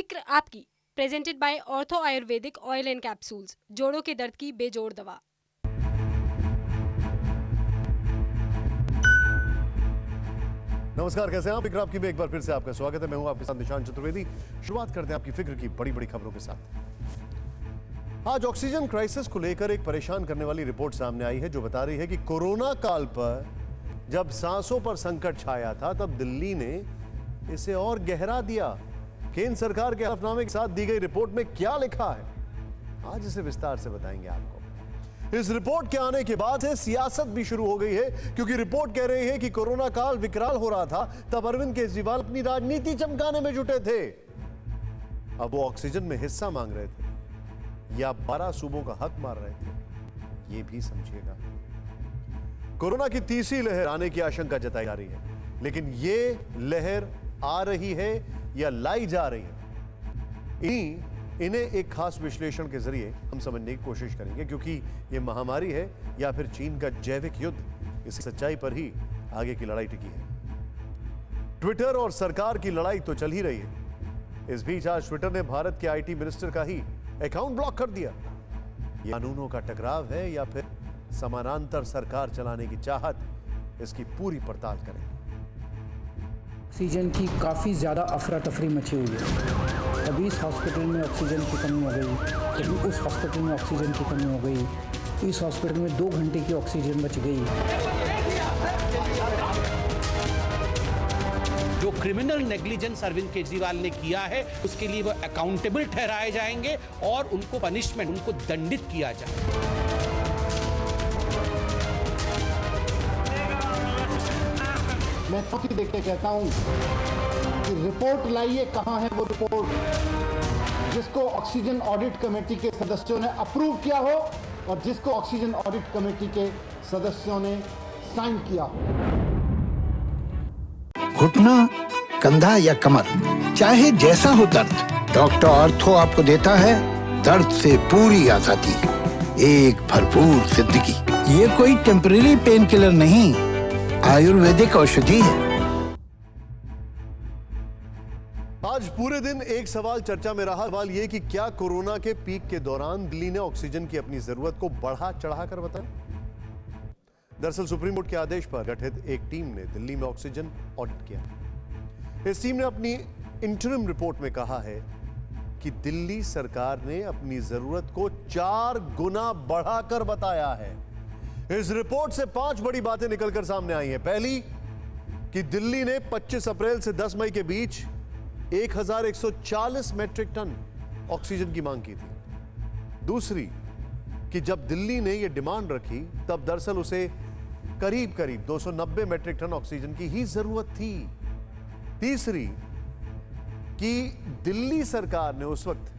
फिक्र आपकी, presented by ortho Ayurvedic oil and capsules, जोड़ों के दर्द की बेजोड़ दवा। नमस्कार, कैसे हैं आप? फिक्र आपकी में एक बार फिर से आपका स्वागत है। मैं हूं आपके साथ निशान चतुर्वेदी। शुरुआत करते हैं आपकी फिक्र की बड़ी बड़ी खबरों के साथ। आज ऑक्सीजन क्राइसिस को लेकर एक परेशान करने वाली रिपोर्ट सामने आई है जो बता रही है कि कोरोना काल पर जब सांसों पर संकट छाया था तब दिल्ली ने इसे और गहरा दिया। केंद्र सरकार के हलफनामे के साथ दी गई रिपोर्ट में क्या लिखा है, आज इसे विस्तार से बताएंगे आपको। इस रिपोर्ट के आने के बाद से सियासत भी शुरू हो गई है, क्योंकि रिपोर्ट कह रही है कि कोरोना काल विकराल हो रहा था तब अरविंद केजरीवाल अपनी राजनीति चमकाने में जुटे थे। अब वो ऑक्सीजन में हिस्सा मांग रहे थे या 12 सूबों का हक मार रहे थे, ये भी समझिएगा। कोरोना की तीसरी लहर आने की आशंका जताई जा रही है, लेकिन ये लहर आ रही है या लाई जा रही है, इन्हें एक खास विश्लेषण के जरिए हम समझने की कोशिश करेंगे, क्योंकि ये महामारी है या फिर चीन का जैविक युद्ध, इस सच्चाई पर ही आगे की लड़ाई टिकी है। ट्विटर और सरकार की लड़ाई तो चल ही रही है। इस बीच आज ट्विटर ने भारत के आईटी मिनिस्टर का ही अकाउंट ब्लॉक कर दिया। ये कानूनों का टकराव है या फिर समानांतर सरकार चलाने की चाहत, इसकी पूरी पड़ताल करेंगे। ऑक्सीजन की काफ़ी ज़्यादा अफरा तफरी मची हुई है। कभी इस हॉस्पिटल में ऑक्सीजन की कमी हो गई, कभी उस हॉस्पिटल में ऑक्सीजन की कमी हो गई, इस हॉस्पिटल में 2 घंटे की ऑक्सीजन बच गई। जो क्रिमिनल नेग्लिजेंस अरविंद केजरीवाल ने किया है उसके लिए वो अकाउंटेबल ठहराए जाएंगे और उनको पनिशमेंट, उनको दंडित किया जाए। मैं खुद देख के कहता हूं कि रिपोर्ट लाइए, कहां है वो रिपोर्ट जिसको ऑक्सीजन ऑडिट कमेटी के सदस्यों ने अप्रूव किया हो और जिसको ऑक्सीजन ऑडिट कमेटी के सदस्यों ने साइन किया हो। घुटना, कंधा या कमर, चाहे जैसा हो दर्द, डॉक्टर ऑर्थो आपको देता है दर्द से पूरी आजादी, एक भरपूर जिंदगी। ये कोई टेम्परेरी पेन किलर नहीं, आयुर्वेदिक औषधि है। आज पूरे दिन एक सवाल चर्चा में रहा, सवाल यह कि क्या कोरोना के पीक के दौरान दिल्ली ने ऑक्सीजन की अपनी जरूरत को बढ़ा चढ़ाकर बताया। दरअसल सुप्रीम कोर्ट के आदेश पर गठित एक टीम ने दिल्ली में ऑक्सीजन ऑडिट किया। इस टीम ने अपनी इंटरिम रिपोर्ट में कहा है कि दिल्ली सरकार ने अपनी जरूरत को 4 गुना बढ़ाकर बताया है। इस रिपोर्ट से 5 बड़ी बातें निकलकर सामने आई हैं। पहली, कि दिल्ली ने 25 अप्रैल से 10 मई के बीच 1140 मैट्रिक टन ऑक्सीजन की मांग की थी। दूसरी, कि जब दिल्ली ने यह डिमांड रखी तब दरअसल उसे करीब 290 मैट्रिक टन ऑक्सीजन की ही जरूरत थी। तीसरी, कि दिल्ली सरकार ने उस वक्त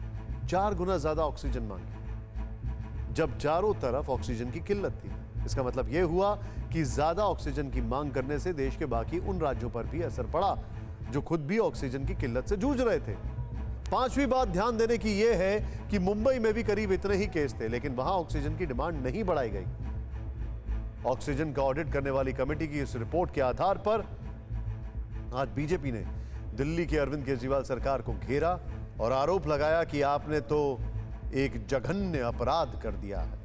4 गुना ज्यादा ऑक्सीजन मांगी जब चारों तरफ ऑक्सीजन की किल्लत थी। इसका मतलब यह हुआ कि ज्यादा ऑक्सीजन की मांग करने से देश के बाकी उन राज्यों पर भी असर पड़ा जो खुद भी ऑक्सीजन की किल्लत से जूझ रहे थे। पांचवी बात ध्यान देने की यह है कि मुंबई में भी करीब इतने ही केस थे, लेकिन वहां ऑक्सीजन की डिमांड नहीं बढ़ाई गई। ऑक्सीजन का ऑडिट करने वाली कमेटी की इस रिपोर्ट के आधार पर आज बीजेपी ने दिल्ली की अरविंद केजरीवाल सरकार को घेरा और आरोप लगाया कि आपने तो एक जघन्य अपराध कर दिया है।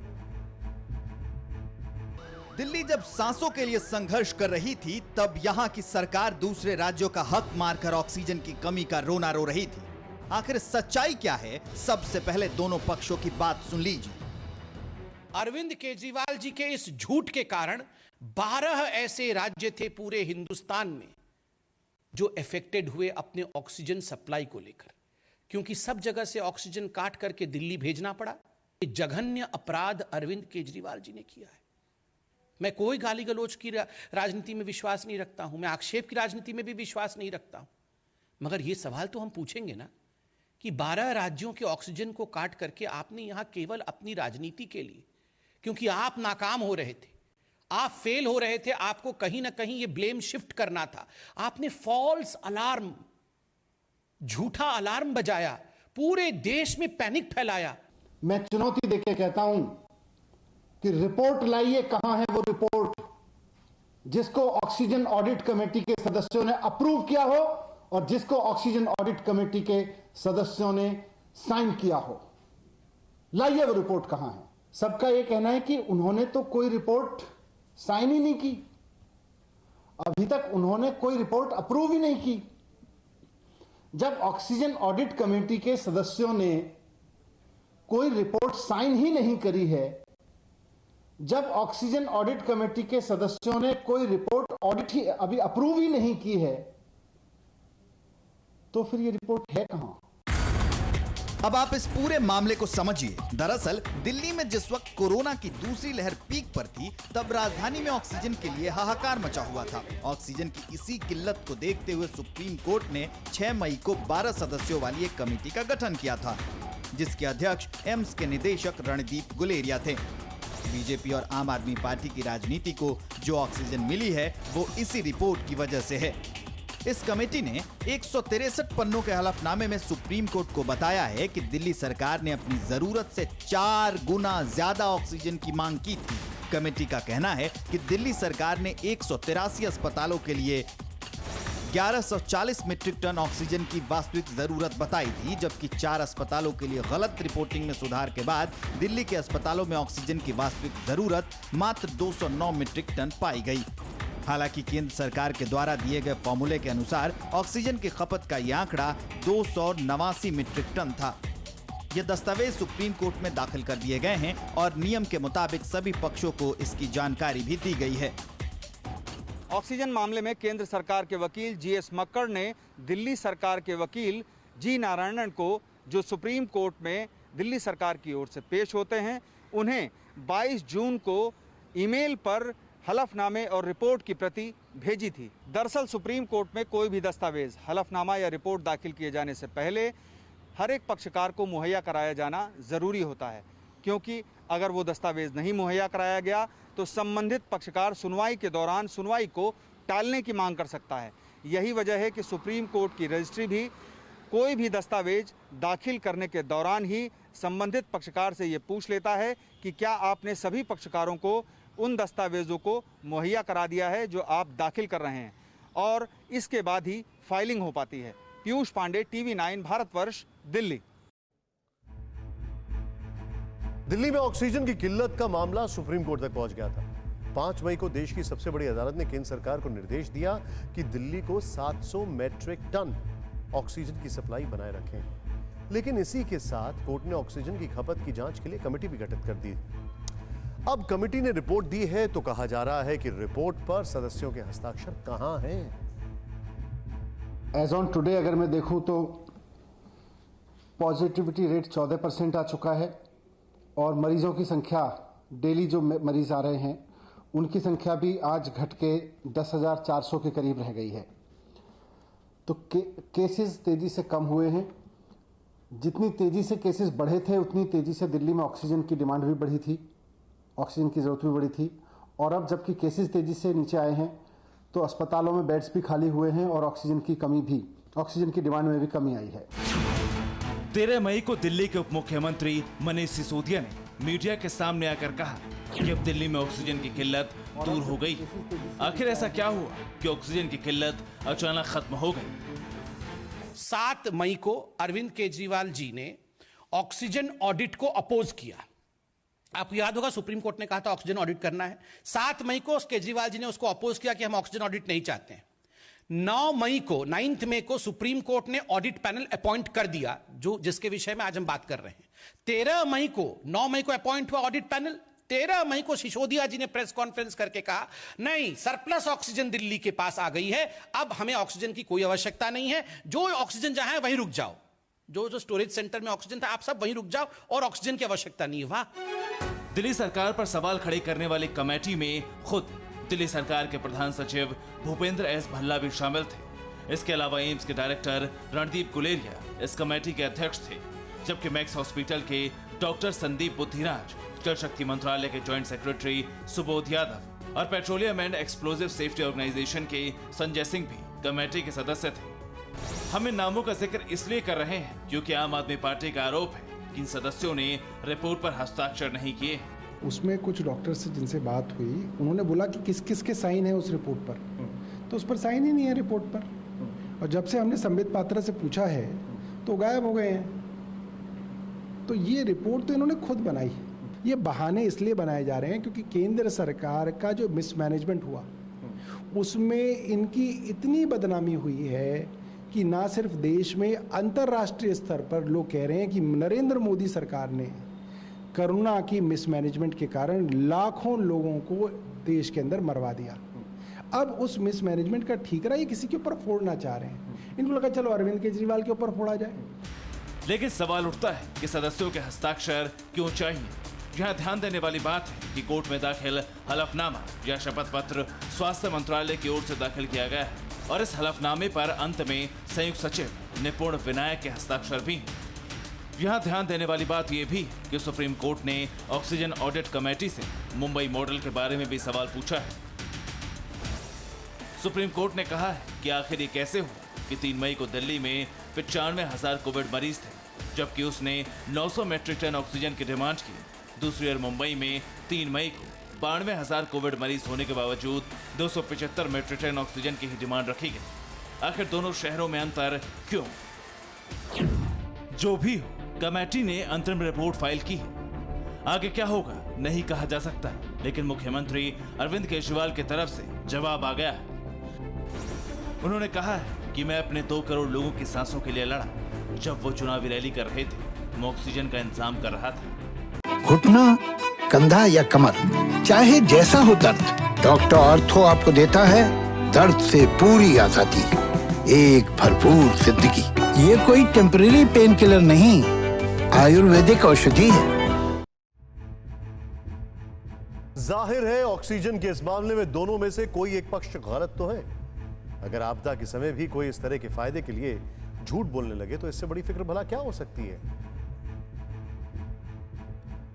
दिल्ली जब सांसों के लिए संघर्ष कर रही थी तब यहां की सरकार दूसरे राज्यों का हक मारकर ऑक्सीजन की कमी का रोना रो रही थी। आखिर सच्चाई क्या है, सबसे पहले दोनों पक्षों की बात सुन लीजिए। अरविंद केजरीवाल जी के इस झूठ के कारण 12 ऐसे राज्य थे पूरे हिंदुस्तान में जो अफेक्टेड हुए अपने ऑक्सीजन सप्लाई को लेकर, क्योंकि सब जगह से ऑक्सीजन काट करके दिल्ली भेजना पड़ा। ये जघन्य अपराध अरविंद केजरीवाल जी ने किया है। मैं कोई गाली गलौज की राजनीति में विश्वास नहीं रखता हूं, मैं आक्षेप की राजनीति में भी विश्वास नहीं रखता हूं, मगर यह सवाल तो हम पूछेंगे ना कि 12 राज्यों के ऑक्सीजन को काट करके आपने यहां केवल अपनी राजनीति के लिए, क्योंकि आप नाकाम हो रहे थे, आप फेल हो रहे थे, आपको कहीं ना कहीं यह ब्लेम शिफ्ट करना था, आपने फॉल्स अलार्म, झूठा अलार्म बजाया, पूरे देश में पैनिक फैलाया। मैं चुनौती देके कहता हूं कि रिपोर्ट लाइए, कहां है वो रिपोर्ट जिसको ऑक्सीजन ऑडिट कमेटी के सदस्यों ने अप्रूव किया हो और जिसको ऑक्सीजन ऑडिट कमेटी के सदस्यों ने साइन किया हो। लाइए वो रिपोर्ट कहां है। सबका यह कहना है कि उन्होंने तो कोई रिपोर्ट साइन ही नहीं की, अभी तक उन्होंने कोई रिपोर्ट अप्रूव ही नहीं की। जब ऑक्सीजन ऑडिट कमेटी के सदस्यों ने कोई रिपोर्ट साइन ही नहीं करी है, जब ऑक्सीजन ऑडिट कमेटी के सदस्यों ने कोई रिपोर्ट ऑडिट ही अभी अप्रूव ही नहीं की है, तो फिर ये रिपोर्ट है कहां? अब आप इस पूरे मामले को समझिए। दरअसल दिल्ली में जिस वक्त कोरोना की दूसरी लहर पीक पर थी, तब राजधानी में ऑक्सीजन के लिए हाहाकार मचा हुआ था। ऑक्सीजन की इसी किल्लत को देखते हुए सुप्रीम कोर्ट ने 6 मई को 12 सदस्यों वाली एक कमेटी का गठन किया था, जिसके अध्यक्ष एम्स के निदेशक रणदीप गुलेरिया थे। बीजेपी और आम आदमी पार्टी की राजनीति को जो ऑक्सीजन मिली है, वो इसी रिपोर्ट की वजह से है। इस कमेटी ने 163 पन्नों के हलफनामे में सुप्रीम कोर्ट को बताया है कि दिल्ली सरकार ने अपनी जरूरत से 4 गुना ज्यादा ऑक्सीजन की मांग की थी। कमेटी का कहना है कि दिल्ली सरकार ने 183 अस्पतालों के लिए 1140 मीट्रिक टन ऑक्सीजन की वास्तविक जरूरत बताई थी, जबकि 4 अस्पतालों के लिए गलत रिपोर्टिंग में सुधार के बाद दिल्ली के अस्पतालों में ऑक्सीजन की वास्तविक जरूरत मात्र 209 मीट्रिक टन पाई गई। हालांकि केंद्र सरकार के द्वारा दिए गए फॉर्मूले के अनुसार ऑक्सीजन की खपत का यह आंकड़ा 289 मीट्रिक टन था। ये दस्तावेज सुप्रीम कोर्ट में दाखिल कर दिए गए हैं और नियम के मुताबिक सभी पक्षों को इसकी जानकारी भी दी गई है। ऑक्सीजन मामले में केंद्र सरकार के वकील जीएस मक्कड़ ने दिल्ली सरकार के वकील जी नारायणन को, जो सुप्रीम कोर्ट में दिल्ली सरकार की ओर से पेश होते हैं, उन्हें 22 जून को ईमेल पर हलफनामे और रिपोर्ट की प्रति भेजी थी। दरअसल सुप्रीम कोर्ट में कोई भी दस्तावेज, हलफनामा या रिपोर्ट दाखिल किए जाने से पहले हर एक पक्षकार को मुहैया कराया जाना ज़रूरी होता है, क्योंकि अगर वो दस्तावेज नहीं मुहैया कराया गया तो संबंधित पक्षकार सुनवाई के दौरान सुनवाई को टालने की मांग कर सकता है। यही वजह है कि सुप्रीम कोर्ट की रजिस्ट्री भी कोई भी दस्तावेज दाखिल करने के दौरान ही संबंधित पक्षकार से ये पूछ लेता है कि क्या आपने सभी पक्षकारों को उन दस्तावेजों को मुहैया करा दिया है जो आप दाखिल कर रहे हैं, और इसके बाद ही फाइलिंग हो पाती है। पीयूष पांडे, TV9 भारतवर्ष, दिल्ली। दिल्ली में ऑक्सीजन की किल्लत का मामला सुप्रीम कोर्ट तक पहुंच गया था। 5 मई को देश की सबसे बड़ी अदालत ने केंद्र सरकार को निर्देश दिया कि दिल्ली को 700 मीट्रिक टन ऑक्सीजन की सप्लाई बनाए रखें। लेकिन इसी के साथ कोर्ट ने ऑक्सीजन की खपत की जांच के लिए कमेटी भी गठित कर दी। अब कमेटी ने रिपोर्ट दी है तो कहा जा रहा है कि रिपोर्ट पर सदस्यों के हस्ताक्षर कहां हैं? एज ऑन टुडे अगर मैं देखूं तो पॉजिटिविटी रेट 14% आ चुका है और मरीजों की संख्या, डेली जो मरीज आ रहे हैं उनकी संख्या भी आज घट के 10,400 के करीब रह गई है। तो केसेस तेजी से कम हुए हैं। जितनी तेजी से केसेस बढ़े थे उतनी तेजी से दिल्ली में ऑक्सीजन की डिमांड भी बढ़ी थी, ऑक्सीजन की ज़रूरत भी बढ़ी थी। और अब जबकि केसेस तेजी से नीचे आए हैं तो अस्पतालों में बेड्स भी खाली हुए हैं और ऑक्सीजन की डिमांड में भी कमी आई है। 13 मई को दिल्ली के उप मुख्यमंत्री मनीष सिसोदिया ने मीडिया के सामने आकर कहा कि अब दिल्ली में ऑक्सीजन की किल्लत दूर हो गई। आखिर ऐसा क्या हुआ कि ऑक्सीजन की किल्लत अचानक खत्म हो गई? 7 मई को अरविंद केजरीवाल जी ने ऑक्सीजन ऑडिट को अपोज किया। आपको याद होगा सुप्रीम कोर्ट ने कहा था ऑक्सीजन ऑडिट करना है। 7 मई को केजरीवाल जी ने उसको अपोज किया कि हम ऑक्सीजन ऑडिट नहीं चाहते हैं। 9 मई को सुप्रीम कोर्ट ने ऑडिट पैनल अपॉइंट कर दिया, जिसके विषय में आज हम बात कर रहे हैं। 9 मई को अपॉइंट हुआ ऑडिट पैनल। 13 मई को सिसोदिया जी ने प्रेस कॉन्फ्रेंस करके कहा नहीं, सरप्लस ऑक्सीजन दिल्ली के पास आ गई है, अब हमें ऑक्सीजन की कोई आवश्यकता नहीं है, जो ऑक्सीजन जहां है वहीं रुक जाओ, जो स्टोरेज सेंटर में ऑक्सीजन था आप सब वहीं रुक जाओ और ऑक्सीजन की आवश्यकता नहीं है। वाह। दिल्ली सरकार पर सवाल खड़े करने वाली कमेटी में खुद दिल्ली सरकार के प्रधान सचिव भूपेंद्र एस भल्ला भी शामिल थे। इसके अलावा एम्स के डायरेक्टर रणदीप गुलेरिया इस कमेटी के अध्यक्ष थे, जबकि मैक्स हॉस्पिटल के डॉक्टर संदीप बुद्धिराज, जल शक्ति मंत्रालय के जॉइंट सेक्रेटरी सुबोध यादव और petroleum and explosive safety organisation के संजय सिंह भी कमेटी के सदस्य थे। हम इन नामों का जिक्र इसलिए कर रहे हैं क्योंकि आम आदमी पार्टी का आरोप है कि इन सदस्यों ने रिपोर्ट पर हस्ताक्षर नहीं किए। उसमें कुछ डॉक्टर से जिनसे बात हुई, उन्होंने बोला कि किस किस के साइन है उस रिपोर्ट पर, तो उस पर साइन ही नहीं है रिपोर्ट पर। और जब से हमने संबित पात्रा से पूछा है तो गायब हो गए हैं। तो ये रिपोर्ट तो इन्होंने खुद बनाई। ये बहाने इसलिए बनाए जा रहे हैं क्योंकि केंद्र सरकार का जो मिसमैनेजमेंट हुआ उसमें इनकी इतनी बदनामी हुई है कि ना सिर्फ देश में, अंतर्राष्ट्रीय स्तर पर लोग कह रहे हैं कि नरेंद्र मोदी सरकार ने कोरोना की मिसमैनेजमेंट के कारण लाखों लोगों को देश के अंदर मरवा दिया। अब उस मिसमैनेजमेंट का ठीकरा ये किसी के ऊपर फोड़ना चाह रहे हैं। इनको लगा चलो अरविंद केजरीवाल के ऊपर फोड़ा जाए। लेकिन सवाल उठता है कि सदस्यों के हस्ताक्षर क्यों चाहिए। यहाँ ध्यान देने वाली बात है कि कोर्ट में दाखिल हलफनामा या शपथ पत्र स्वास्थ्य मंत्रालय की ओर से दाखिल किया गया है और इस हलफनामे पर अंत में संयुक्त सचिव निपुण विनायक के हस्ताक्षर भी हैं। यहाँ ध्यान देने वाली बात यह भी कि सुप्रीम कोर्ट ने ऑक्सीजन ऑडिट कमेटी से मुंबई मॉडल के बारे में भी सवाल पूछा है। सुप्रीम कोर्ट ने कहा है कि आखिर ये कैसे हुआ कि 3 मई को दिल्ली में 95,000 कोविड मरीज थे, जबकि उसने 900 मैट्रिक टन ऑक्सीजन की डिमांड की। दूसरी ओर मुंबई में 3 मई को 92,000 कोविड मरीज होने के बावजूद 275 मैट्रिक टन ऑक्सीजन की ही डिमांड रखी गई। आखिर दोनों शहरों में अंतर क्यों? जो भी हो, कमेटी ने अंतरिम रिपोर्ट फाइल की है। आगे क्या होगा नहीं कहा जा सकता, लेकिन मुख्यमंत्री अरविंद केजरीवाल की तरफ से जवाब आ गया है। उन्होंने कहा है कि मैं अपने 2 करोड़ लोगों की सांसों के लिए लड़ा। जब वो चुनावी रैली कर रहे थे, मैं ऑक्सीजन का इंतजाम कर रहा था। घुटना, कंधा या कमर, चाहे जैसा हो दर्द, डॉक्टर ऑर्थो आपको देता है दर्द से पूरी आजादी, एक भरपूर जिंदगी। ये कोई टेम्परेरी पेन किलर नहीं, आयुर्वेदिक औषधि है। जाहिर है ऑक्सीजन के इस मामले में दोनों में से कोई एक पक्ष गलत तो है। अगर आपदा के समय भी कोई इस तरह के फायदे के लिए झूठ बोलने लगे तो इससे बड़ी फिक्र भला क्या हो सकती है।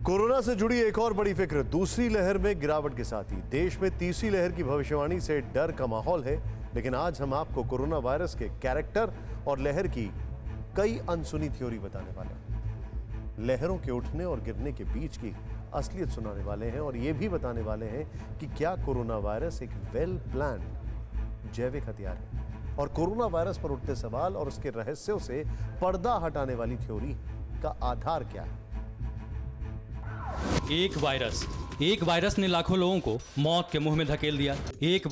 कोरोना से जुड़ी एक और बड़ी फिक्र दूसरी लहर में गिरावट के साथ ही देश में तीसरी लहर की भविष्यवाणी से डर का माहौल है। लेकिन आज हम आपको कोरोना वायरस के कैरेक्टर और लहर की कई अनसुनी थ्योरी बताने वाले हैं। लहरों के उठने और गिरने के बीच की असलियत सुनाने वाले हैं और यह भी बताने वाले हैं कि क्या कोरोना वायरस एक वेल प्लान जैविक हथियार है और कोरोना वायरस पर उठते सवाल और उसके रहस्यों से पर्दा हटाने वाली थ्योरी का आधार क्या है। एक वायरस ने लाखों लोगों को मौत के मुंह में धकेल दिया। एक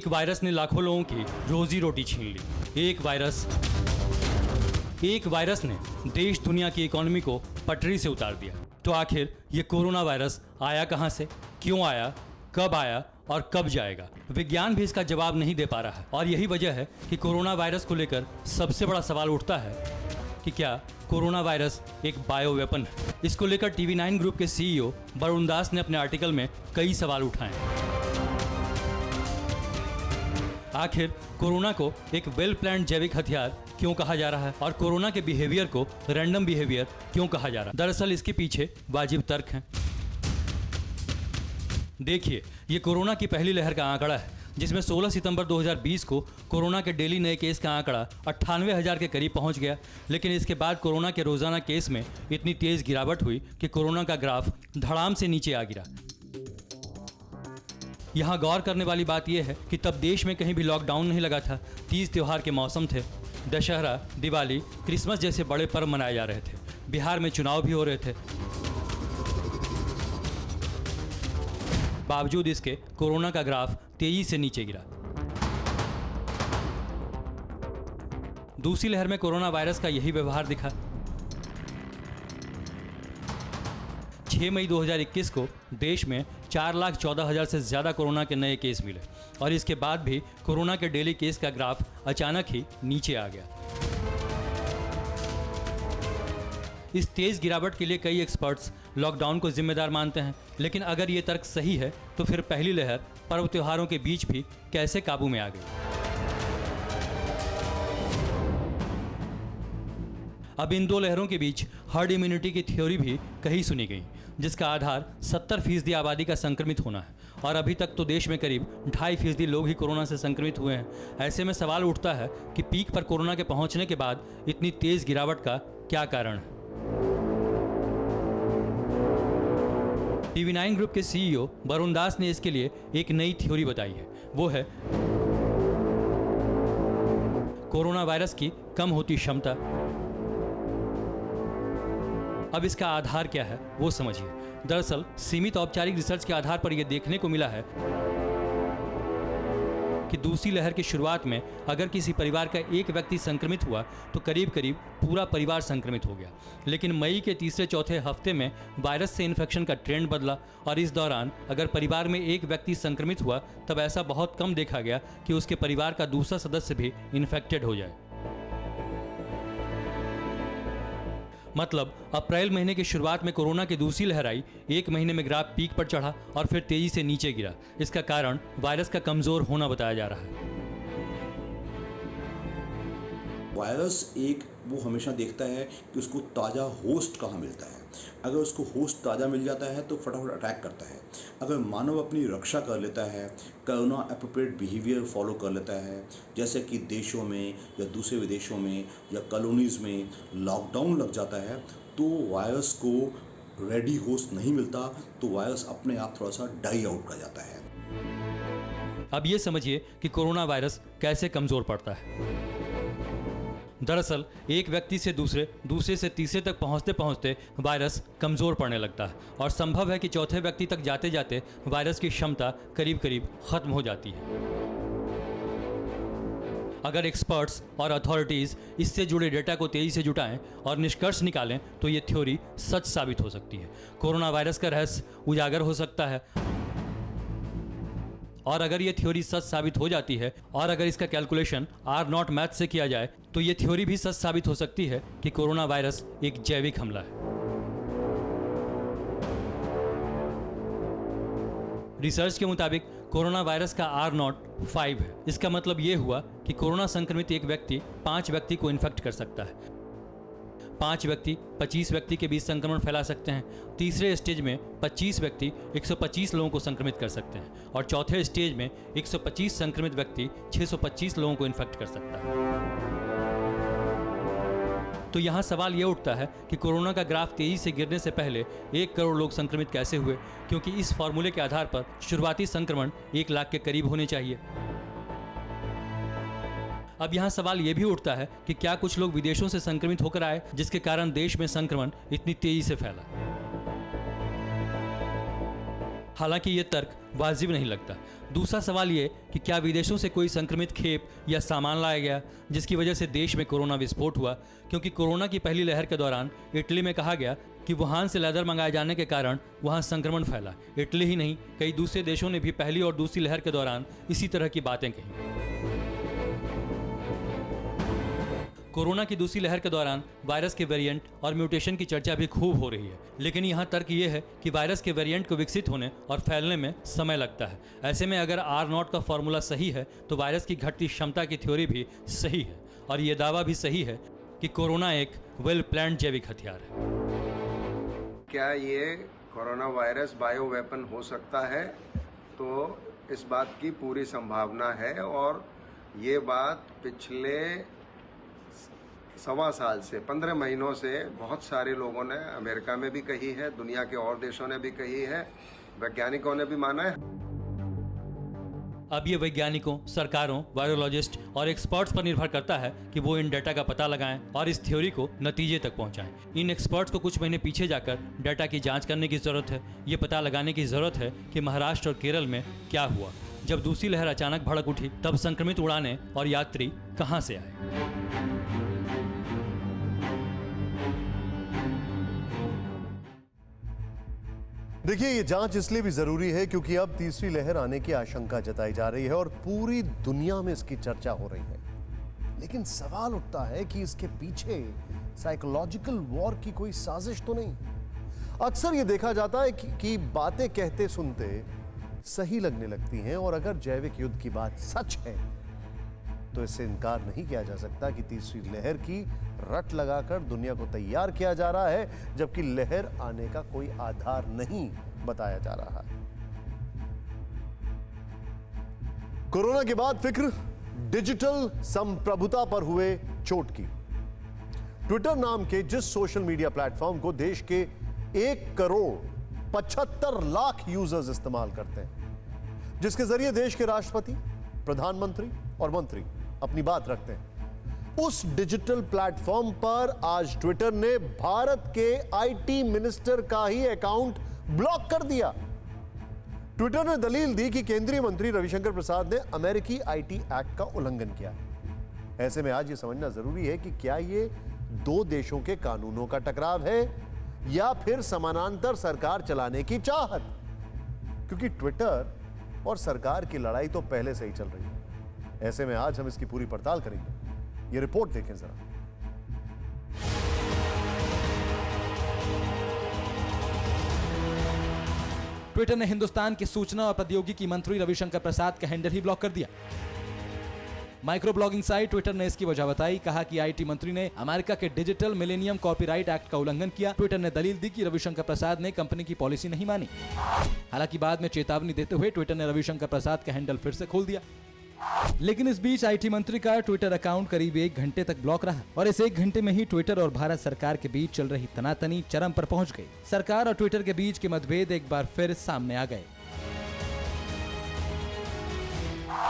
वायरस ने लाखों लोगों की रोजी रोटी छीन ली। एक वायरस ने देश दुनिया की इकोनॉमी को पटरी से उतार दिया। तो आखिर ये कोरोना वायरस आया कहां से, क्यों आया, कब आया और कब जाएगा? विज्ञान भी इसका जवाब नहीं दे पा रहा है और यही वजह है कि कोरोना वायरस को लेकर सबसे बड़ा सवाल उठता है कि क्या कोरोना वायरस एक बायो वेपन है। इसको लेकर TV9 ग्रुप के CEO वरुण दास ने अपने आर्टिकल में कई सवाल उठाए। आखिर कोरोना को एक वेल प्लान्ड जैविक हथियार क्यों कहा जा रहा है और कोरोना के बिहेवियर को रैंडम बिहेवियर क्यों कहा जा रहा है? दरअसल इसके पीछे वाजिब तर्क हैं। देखिए, ये कोरोना की पहली लहर का आंकड़ा है जिसमें 16 सितंबर 2020 को कोरोना के डेली नए केस का आंकड़ा 98,000 के करीब पहुंच गया। लेकिन इसके बाद कोरोना के रोजाना केस में इतनी तेज गिरावट हुई कि कोरोना का ग्राफ धड़ाम से नीचे आ गिरा। यहाँ गौर करने वाली बात यह है कि तब देश में कहीं भी लॉकडाउन नहीं लगा था। तीज त्योहार के मौसम थे, दशहरा, दिवाली, क्रिसमस जैसे बड़े पर्व मनाए जा रहे थे। बिहार में चुनाव भी हो रहे थे। बावजूद इसके कोरोना का ग्राफ तेजी से नीचे गिरा। दूसरी लहर में कोरोना वायरस का यही व्यवहार दिखा। 6 मई 2021 को देश में 4,14,000 से ज्यादा कोरोना के नए केस मिले और इसके बाद भी कोरोना के डेली केस का ग्राफ अचानक ही नीचे आ गया। इस तेज गिरावट के लिए कई एक्सपर्ट्स लॉकडाउन को जिम्मेदार मानते हैं। लेकिन अगर ये तर्क सही है तो फिर पहली लहर पर्व त्योहारों के बीच भी कैसे काबू में आ गई? अब इन दो लहरों के बीच हर्ड इम्यूनिटी की थ्योरी भी कहीं सुनी गई, जिसका आधार 70% आबादी का संक्रमित होना है और अभी तक तो देश में करीब 2.5% लोग ही कोरोना से संक्रमित हुए हैं। ऐसे में सवाल उठता है कि पीक पर कोरोना के पहुंचने के बाद इतनी तेज गिरावट का क्या कारण है? TV9 ग्रुप के CEO वरुण दास ने इसके लिए एक नई थ्योरी बताई है। वो है कोरोना वायरस की कम होती क्षमता, अब इसका आधार क्या है वो समझिए। दरअसल सीमित औपचारिक रिसर्च के आधार पर यह देखने को मिला है कि दूसरी लहर की शुरुआत में अगर किसी परिवार का एक व्यक्ति संक्रमित हुआ तो करीब करीब पूरा परिवार संक्रमित हो गया। लेकिन मई के तीसरे चौथे हफ्ते में वायरस से इन्फेक्शन का ट्रेंड बदला और इस दौरान अगर परिवार में एक व्यक्ति संक्रमित हुआ तब ऐसा बहुत कम देखा गया कि उसके परिवार का दूसरा सदस्य भी इन्फेक्टेड हो जाए। मतलब अप्रैल महीने की शुरुआत में कोरोना की दूसरी लहर आई, एक महीने में ग्राफ पीक पर चढ़ा और फिर तेजी से नीचे गिरा। इसका कारण वायरस का कमजोर होना बताया जा रहा है। वायरस वो हमेशा देखता है कि उसको ताज़ा होस्ट कहाँ मिलता है। अगर उसको होस्ट ताज़ा मिल जाता है तो फटाफट अटैक करता है। अगर मानव अपनी रक्षा कर लेता है, कोरोना अप्रोप्रिएट बिहेवियर फॉलो कर लेता है, जैसे कि देशों में या दूसरे विदेशों में या कॉलोनीज़ में लॉकडाउन लग जाता है, तो वायरस को रेडी होस्ट नहीं मिलता, तो वायरस अपने आप थोड़ा सा डाई आउट कर जाता है। अब ये समझिए कि कोरोना वायरस कैसे कमजोर पड़ता है। दरअसल एक व्यक्ति से दूसरे से तीसरे तक पहुंचते पहुंचते वायरस कमजोर पड़ने लगता है और संभव है कि चौथे व्यक्ति तक जाते जाते वायरस की क्षमता करीब करीब खत्म हो जाती है। अगर एक्सपर्ट्स और अथॉरिटीज इससे जुड़े डेटा को तेजी से जुटाएं और निष्कर्ष निकालें तो ये थ्योरी सच साबित हो सकती है। कोरोना वायरस का रहस्य उजागर हो सकता है और अगर ये थ्योरी सच साबित हो जाती है और अगर इसका कैलकुलेशन R0 मैथ से किया जाए तो ये थ्योरी भी सच साबित हो सकती है कि कोरोना वायरस एक जैविक हमला है। रिसर्च के मुताबिक कोरोना वायरस का R0 5 है। इसका मतलब ये हुआ कि कोरोना संक्रमित एक व्यक्ति 5 व्यक्ति को इन्फेक्ट कर सकता है। 5 व्यक्ति 25 व्यक्ति के बीच संक्रमण फैला सकते हैं। तीसरे स्टेज में 25 व्यक्ति 125 लोगों को संक्रमित कर सकते हैं और चौथे स्टेज में 125 संक्रमित व्यक्ति 625 लोगों को इन्फेक्ट कर सकता है। तो यहाँ सवाल ये उठता है कि कोरोना का ग्राफ तेजी से गिरने से पहले 1 करोड़ लोग संक्रमित कैसे हुए, क्योंकि इस फॉर्मूले के आधार पर शुरुआती संक्रमण 1 लाख के करीब होने चाहिए। अब यहाँ सवाल ये भी उठता है कि क्या कुछ लोग विदेशों से संक्रमित होकर आए जिसके कारण देश में संक्रमण इतनी तेजी से फैला। हालांकि ये तर्क वाजिब नहीं लगता। दूसरा सवाल ये कि क्या विदेशों से कोई संक्रमित खेप या सामान लाया गया जिसकी वजह से देश में कोरोना विस्फोट हुआ, क्योंकि कोरोना की पहली लहर के दौरान इटली में कहा गया कि वुहान से लेदर मंगाए जाने के कारण वहां संक्रमण फैला। इटली ही नहीं, कई दूसरे देशों ने भी पहली और दूसरी लहर के दौरान इसी तरह की बातें कही। कोरोना की दूसरी लहर के दौरान वायरस के वेरिएंट और म्यूटेशन की चर्चा भी खूब हो रही है, लेकिन यहाँ तर्क ये है कि वायरस के वेरिएंट को विकसित होने और फैलने में समय लगता है। ऐसे में अगर R0 का फॉर्मूला सही है तो वायरस की घटती क्षमता की थ्योरी भी सही है और ये दावा भी सही है कि कोरोना एक वेल प्लान्ड जैविक हथियार है। क्या ये कोरोना वायरस बायो वेपन हो सकता है? तो इस बात की पूरी संभावना है और ये बात पिछले 1.25 साल से 15 महीनों से बहुत सारे लोगों ने अमेरिका में भी कही है, दुनिया के और देशों ने भी कही है, वैज्ञानिकों ने भी माना है। अब ये वैज्ञानिकों, सरकारों, वायरोलॉजिस्ट और एक्सपर्ट्स पर निर्भर करता है कि वो इन डेटा का पता लगाएं और इस थ्योरी को नतीजे तक पहुंचाएं। इन एक्सपर्ट्स को कुछ महीने पीछे जाकर डेटा की जांच करने की जरूरत है। ये पता लगाने की जरूरत है कि महाराष्ट्र और केरल में क्या हुआ। जब दूसरी लहर अचानक भड़क उठी तब संक्रमित उड़ानें और यात्री कहां से आए। देखिए, ये जांच इसलिए भी जरूरी है क्योंकि अब तीसरी लहर आने की आशंका जताई जा रही है और पूरी दुनिया में इसकी चर्चा हो रही है। लेकिन सवाल उठता है कि इसके पीछे साइकोलॉजिकल वॉर की कोई साजिश तो नहीं। अक्सर ये देखा जाता है कि बातें कहते सुनते सही लगने लगती हैं और अगर जैविक युद्ध की बात सच है तो इससे इनकार नहीं किया जा सकता कि तीसरी लहर की रट लगाकर दुनिया को तैयार किया जा रहा है, जबकि लहर आने का कोई आधार नहीं बताया जा रहा है। कोरोना के बाद फिक्र डिजिटल संप्रभुता पर हुए चोट की। ट्विटर नाम के जिस सोशल मीडिया प्लेटफॉर्म को देश के 1,75 लाख यूजर्स इस्तेमाल करते हैं, जिसके जरिए देश के राष्ट्रपति, प्रधानमंत्री और मंत्री अपनी बात रखते हैं, उस डिजिटल प्लेटफॉर्म पर आज ट्विटर ने भारत के आईटी मिनिस्टर का ही अकाउंट ब्लॉक कर दिया। ट्विटर ने दलील दी कि केंद्रीय मंत्री रविशंकर प्रसाद ने अमेरिकी आईटी एक्ट का उल्लंघन किया। ऐसे में आज यह समझना जरूरी है कि क्या यह दो देशों के कानूनों का टकराव है या फिर समानांतर सरकार चलाने की चाहत, क्योंकि ट्विटर और सरकार की लड़ाई तो पहले से ही चल रही है। ऐसे में आज हम इसकी पूरी पड़ताल करेंगे। ये रिपोर्ट देखें जरा। ट्विटर ने हिंदुस्तान के सूचना और प्रौद्योगिकी मंत्री रविशंकर प्रसाद का हैंडल ही ब्लॉक कर दिया। माइक्रो ब्लॉगिंग साइट ट्विटर ने इसकी वजह बताई, कहा कि आईटी मंत्री ने अमेरिका के डिजिटल मिलेनियम कॉपीराइट एक्ट का उल्लंघन किया। ट्विटर ने दलील दी कि रविशंकर प्रसाद ने कंपनी की पॉलिसी नहीं मानी। हालांकि बाद में चेतावनी देते हुए ट्विटर ने रविशंकर प्रसाद का हैंडल फिर से खोल दिया। लेकिन इस बीच आईटी मंत्री का ट्विटर अकाउंट करीब 1 घंटे तक ब्लॉक रहा और इस 1 घंटे में ही ट्विटर और भारत सरकार के बीच चल रही तनातनी चरम पर पहुंच गई। सरकार और ट्विटर के बीच के मतभेद एक बार फिर सामने आ गए।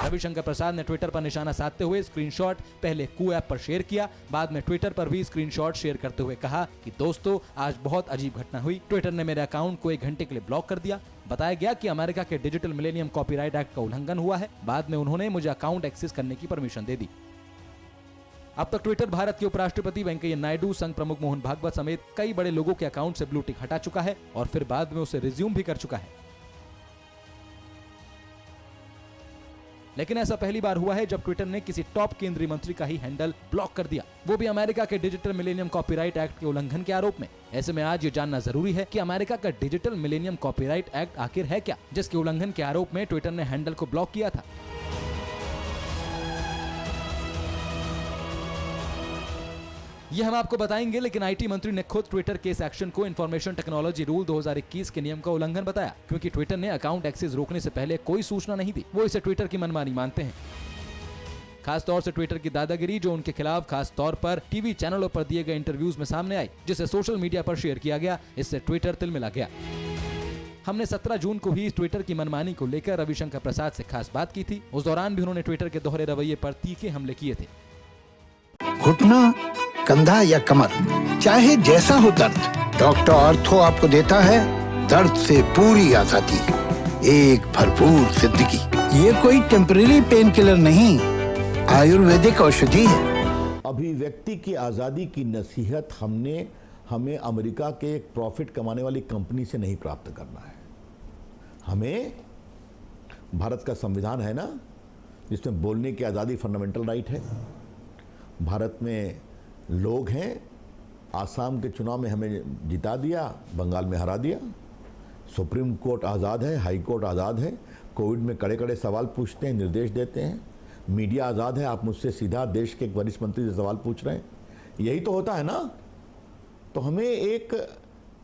रविशंकर प्रसाद ने ट्विटर पर निशाना साधते हुए स्क्रीनशॉट पहले कू ऐप पर शेयर किया, बाद में ट्विटर पर भी स्क्रीनशॉट शेयर करते हुए कहा कि दोस्तों आज बहुत अजीब घटना हुई। ट्विटर ने मेरे अकाउंट को 1 घंटे के लिए ब्लॉक कर दिया। बताया गया कि अमेरिका के डिजिटल मिलेनियम कॉपीराइट एक्ट का उल्लंघन हुआ है। बाद में उन्होंने मुझे अकाउंट एक्सेस करने की परमिशन दे दी। अब तक ट्विटर भारत के उपराष्ट्रपति वेंकैया नायडू, संघ प्रमुख मोहन भागवत समेत कई बड़े लोगों के अकाउंट से ब्लू टिक हटा चुका है और फिर बाद में उसे रिज्यूम भी कर चुका है। लेकिन ऐसा पहली बार हुआ है जब ट्विटर ने किसी टॉप केंद्रीय मंत्री का ही हैंडल ब्लॉक कर दिया, वो भी अमेरिका के डिजिटल मिलेनियम कॉपीराइट एक्ट के उल्लंघन के आरोप में। ऐसे में आज ये जानना जरूरी है कि अमेरिका का डिजिटल मिलेनियम कॉपीराइट एक्ट आखिर है क्या, जिसके उल्लंघन के आरोप में ट्विटर ने हैंडल को ब्लॉक किया था। ये हम आपको बताएंगे, लेकिन आईटी मंत्री ने खुद ट्विटर के इस एक्शन को इंफॉर्मेशन टेक्नोलॉजी रूल 2021 के नियम का उल्लंघन बताया, क्योंकि ट्विटर ने अकाउंट एक्सेस रोकने से पहले कोई सूचना नहीं दी। वो इसे ट्विटर की मनमानी मानते हैं। खास तौर से ट्विटर की दादागिरी जो उनके खिलाफ खास तौर पर टीवी चैनलों पर दिए गए इंटरव्यूज में सामने आई, जिसे सोशल मीडिया पर शेयर किया गया, इससे ट्विटर तिलमिला गया। हमने 17 जून को भी ट्विटर की मनमानी को लेकर रविशंकर प्रसाद से खास बात की थी। उस दौरान भी उन्होंने ट्विटर के दोहरे रवैये पर तीखे हमले किए थे। घुटना, कंधा या कमर, चाहे जैसा हो दर्द, डॉक्टर ऑर्थो आपको देता है दर्द से पूरी आजादी, एक भरपूर जिंदगी। ये कोई टेम्परेरी पेन किलर नहीं, आयुर्वेदिक औषधि है। अभिव्यक्ति की आजादी की नसीहत हमें अमेरिका के एक प्रॉफिट कमाने वाली कंपनी से नहीं प्राप्त करना है। हमें भारत का संविधान है ना, जिसमें बोलने की आजादी फंडामेंटल राइट है। भारत में लोग हैं, आसाम के चुनाव में हमें जिता दिया, बंगाल में हरा दिया। सुप्रीम कोर्ट आज़ाद है, हाई कोर्ट आज़ाद है। कोविड में कड़े कड़े सवाल पूछते हैं, निर्देश देते हैं। मीडिया आज़ाद है, आप मुझसे सीधा देश के एक वरिष्ठ मंत्री से सवाल पूछ रहे हैं। यही तो होता है ना। तो हमें एक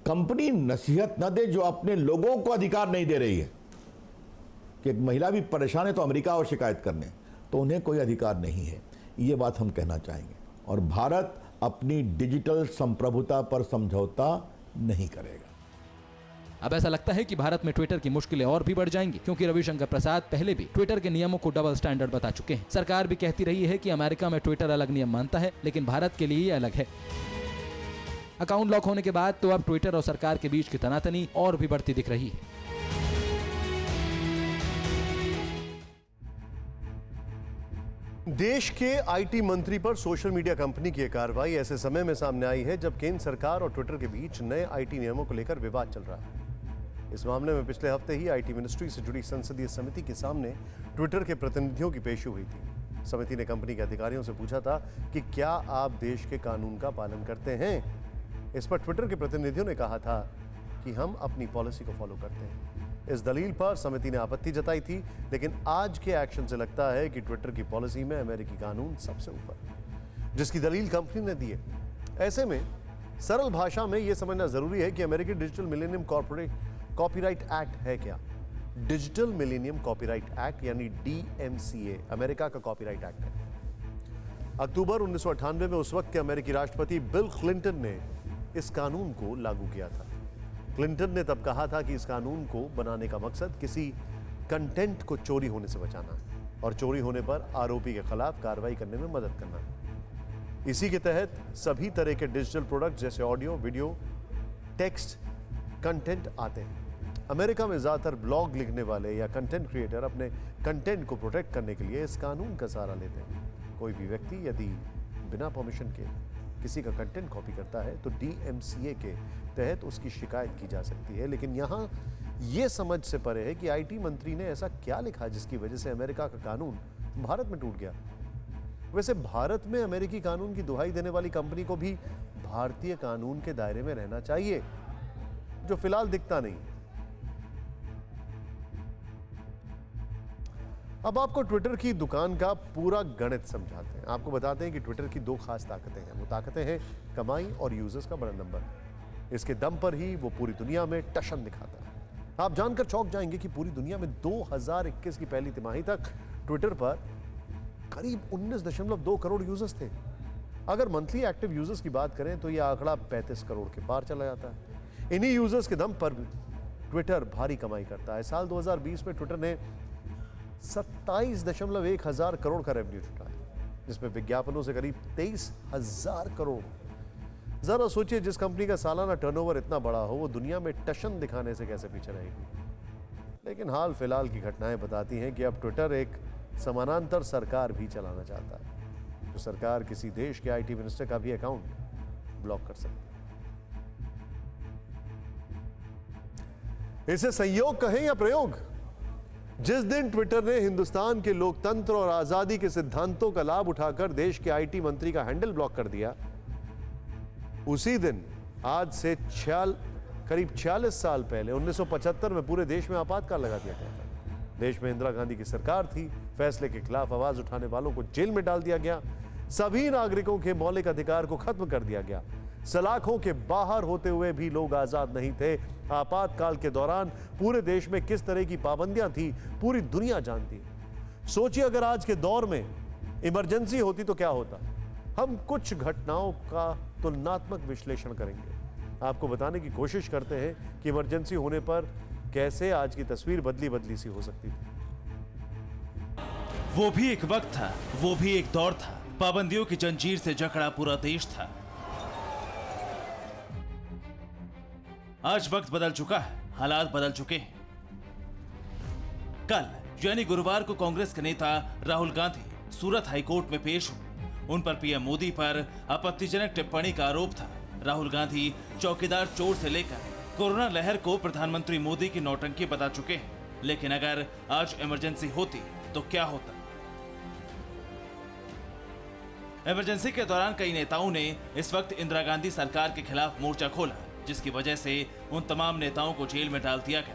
कंपनी नसीहत न दे जो अपने लोगों को अधिकार नहीं दे रही है कि एक महिला भी परेशान है तो अमेरिका और शिकायत करने, तो उन्हें कोई अधिकार नहीं है। ये बात हम कहना चाहेंगे। और भारत अपनी डिजिटल संप्रभुता पर समझौता नहीं करेगा। अब ऐसा लगता है कि भारत में ट्विटर की मुश्किलें और भी बढ़ जाएंगी, क्योंकि रविशंकर प्रसाद पहले भी ट्विटर के नियमों को डबल स्टैंडर्ड बता चुके हैं। सरकार भी कहती रही है कि अमेरिका में ट्विटर अलग नियम मानता है, लेकिन भारत के लिए ये अलग है। अकाउंट लॉक होने के बाद तो अब ट्विटर और सरकार के बीच की तनातनी और भी बढ़ती दिख रही है। देश के आईटी मंत्री पर सोशल मीडिया कंपनी की कार्रवाई ऐसे समय में सामने आई है जब केंद्र सरकार और ट्विटर के बीच नए आईटी नियमों को लेकर विवाद चल रहा है। इस मामले में पिछले हफ्ते ही आईटी मिनिस्ट्री से जुड़ी संसदीय समिति के सामने ट्विटर के प्रतिनिधियों की पेशी हुई थी। समिति ने कंपनी के अधिकारियों से पूछा था कि क्या आप देश के कानून का पालन करते हैं। इस पर ट्विटर के प्रतिनिधियों ने कहा था कि हम अपनी पॉलिसी को फॉलो करते हैं। इस दलील पर समिति ने आपत्ति जताई थी, लेकिन आज के एक्शन से लगता है कि ट्विटर की पॉलिसी में अमेरिकी कानून सबसे ऊपर, जिसकी दलील कंपनी ने दी है। ऐसे में सरल भाषा में यह समझना जरूरी है कि अमेरिकी डिजिटल मिलेनियम कॉपीराइट एक्ट है क्या। डिजिटल मिलेनियम कॉपीराइट एक्ट यानी DMCA अमेरिका का कॉपीराइट एक्ट है। अक्टूबर 1998 में उस वक्त के अमेरिकी राष्ट्रपति बिल क्लिंटन ने इस कानून को लागू किया था। क्लिंटन ने तब कहा था कि इस कानून को बनाने का मकसद किसी कंटेंट को चोरी होने से बचाना है और चोरी होने पर आरोपी के खिलाफ कार्रवाई करने में मदद करना है। इसी के तहत सभी तरह के डिजिटल प्रोडक्ट जैसे ऑडियो, वीडियो, टेक्स्ट, कंटेंट आते हैं। अमेरिका में ज़्यादातर ब्लॉग लिखने वाले या कंटेंट क्रिएटर अपने कंटेंट को प्रोटेक्ट करने के लिए इस कानून का सहारा लेते हैं। कोई भी व्यक्ति यदि बिना परमिशन के किसी का कंटेंट कॉपी करता है तो DMCA के तहत उसकी शिकायत की जा सकती है। लेकिन यहाँ ये समझ से परे है कि IT मंत्री ने ऐसा क्या लिखा जिसकी वजह से अमेरिका का कानून भारत में टूट गया। वैसे भारत में अमेरिकी कानून की दुहाई देने वाली कंपनी को भी भारतीय कानून के दायरे में रहना चाहिए, जो फिलहाल दिखता नहीं। अब आपको ट्विटर की दुकान का पूरा गणित समझाते हैं। आपको बताते हैं कि ट्विटर की दो खास ताकतें हैं। वो ताकतें हैं कमाई और यूजर्स का बड़ा नंबर। इसके दम पर ही वो पूरी दुनिया में टशन दिखाता है। आप जानकर चौंक जाएंगे कि पूरी दुनिया में 2021 की पहली तिमाही तक ट्विटर पर करीब 19.2 करोड़ यूजर्स थे। अगर मंथली एक्टिव यूजर्स की बात करें तो यह आंकड़ा 35 करोड़ के पार चला जाता है। इन्हीं यूजर्स के दम पर ट्विटर भारी कमाई करता है। साल 2020 में ट्विटर ने 27.1 हजार करोड़ का रेवेन्यू जुटाया, जिसमें विज्ञापनों से करीब 23,000 करोड़। जरा सोचिए, जिस कंपनी का सालाना टर्नओवर इतना बड़ा हो वो दुनिया में टशन दिखाने से कैसे पीछे रहेगी। लेकिन हाल फिलहाल की घटनाएं बताती हैं कि अब ट्विटर एक समानांतर सरकार भी चलाना चाहता है, जो सरकार किसी देश के IT मिनिस्टर का भी अकाउंट ब्लॉक कर सकती है। इसे संयोग कहें या प्रयोग, जिस दिन ट्विटर ने हिंदुस्तान के लोकतंत्र और आजादी के सिद्धांतों का लाभ उठाकर देश के IT मंत्री का हैंडल ब्लॉक कर दिया, उसी दिन आज से करीब 46 साल पहले 1975 में पूरे देश में आपातकाल लगा दिया गया था। देश में इंदिरा गांधी की सरकार थी। फैसले के खिलाफ आवाज उठाने वालों को जेल में डाल दिया गया। सभी नागरिकों के मौलिक अधिकार को खत्म कर दिया गया। सलाखों के बाहर होते हुए भी लोग आजाद नहीं थे। आपातकाल के दौरान पूरे देश में किस तरह की पाबंदियां थी पूरी दुनिया जानती है। सोचिए, अगर आज के दौर में इमरजेंसी होती तो क्या होता। हम कुछ घटनाओं का तुलनात्मक विश्लेषण करेंगे, आपको बताने की कोशिश करते हैं कि इमरजेंसी होने पर कैसे आज की तस्वीर बदली सी हो सकती थी। वो भी एक वक्त था, वो भी एक दौर था। पाबंदियों की जंजीर से जकड़ा पूरा देश था। आज वक्त बदल चुका है, हालात बदल चुके हैं। कल यानी गुरुवार को कांग्रेस के नेता राहुल गांधी सूरत हाईकोर्ट में पेश हुए। उन पर पीएम मोदी पर आपत्तिजनक टिप्पणी का आरोप था। राहुल गांधी चौकीदार चोर से लेकर कोरोना लहर को प्रधानमंत्री मोदी की नौटंकी बता चुके हैं। लेकिन अगर आज इमरजेंसी होती तो क्या होता। इमरजेंसी के दौरान कई नेताओं ने इस वक्त इंदिरा गांधी सरकार के खिलाफ मोर्चा खोला, जिसकी वजह से उन तमाम नेताओं को जेल में डाल दिया गया।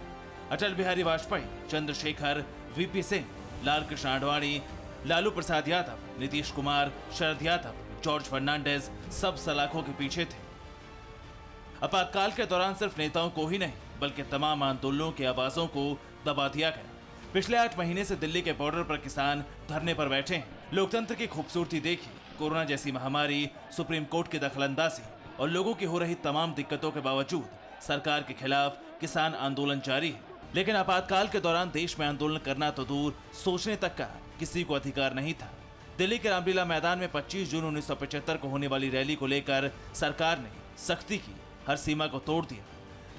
अटल बिहारी वाजपेयी, चंद्रशेखर, VP सिंह, लाल कृष्ण आडवाणी, लालू प्रसाद यादव, नीतीश कुमार, शरद यादव, जॉर्ज फर्नांडिस सब सलाखों के पीछे थे। आपातकाल के दौरान सिर्फ नेताओं को ही नहीं बल्कि तमाम आंदोलनों की आवाजों को दबा दिया गया। पिछले 8 महीने से दिल्ली के बॉर्डर पर किसान धरने पर बैठे हैं। लोकतंत्र की खूबसूरती देखिए। कोरोना जैसी महामारी, सुप्रीम कोर्ट की दखलंदाजी और लोगों की हो रही तमाम दिक्कतों के बावजूद सरकार के खिलाफ किसान आंदोलन जारी है। लेकिन आपातकाल के दौरान देश में आंदोलन करना तो दूर, सोचने तक का किसी को अधिकार नहीं था। दिल्ली के रामलीला मैदान में 25 जून 1975 को होने वाली रैली को लेकर सरकार ने सख्ती की, हर सीमा को तोड़ दिया।